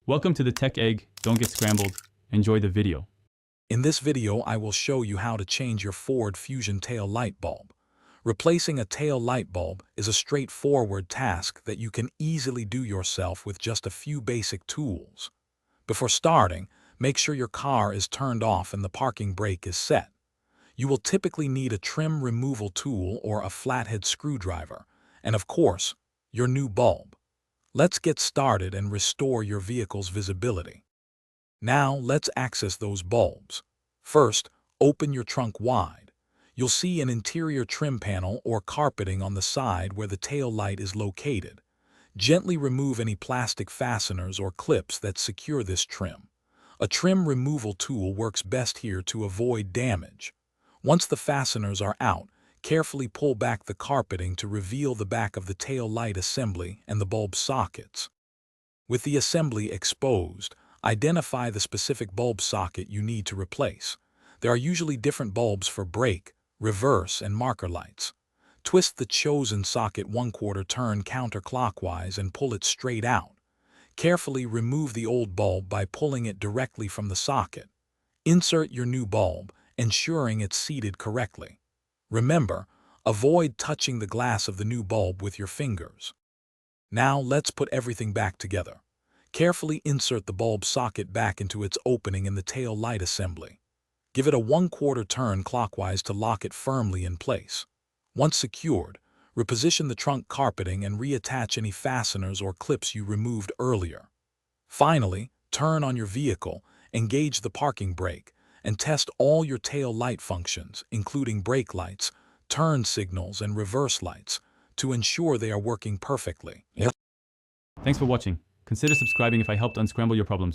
Welcome to the Tech Egg. Don't get scrambled. Enjoy the video. In this video, I will show you how to change your Ford Fusion tail light bulb. Replacing a tail light bulb is a straightforward task that you can easily do yourself with just a few basic tools. Before starting, make sure your car is turned off and the parking brake is set. You will typically need a trim removal tool or a flathead screwdriver, and of course, your new bulb. Let's get started and restore your vehicle's visibility. Now let's access those bulbs. First, open your trunk wide. You'll see an interior trim panel or carpeting on the side where the tail light is located. Gently remove any plastic fasteners or clips that secure this trim. A trim removal tool works best here to avoid damage. Once the fasteners are out, carefully pull back the carpeting to reveal the back of the tail light assembly and the bulb sockets. With the assembly exposed, identify the specific bulb socket you need to replace. There are usually different bulbs for brake, reverse, and marker lights. Twist the chosen socket 1/4 turn counterclockwise and pull it straight out. Carefully remove the old bulb by pulling it directly from the socket. Insert your new bulb, ensuring it's seated correctly. Remember, avoid touching the glass of the new bulb with your fingers. Now let's put everything back together. Carefully insert the bulb socket back into its opening in the tail light assembly. Give it a 1/4 turn clockwise to lock it firmly in place. Once secured, reposition the trunk carpeting and reattach any fasteners or clips you removed earlier. Finally, turn on your vehicle, engage the parking brake, and test all your tail light functions, including brake lights, turn signals, and reverse lights, to ensure they are working perfectly. Thanks for watching. Consider subscribing if I helped unscramble your problems.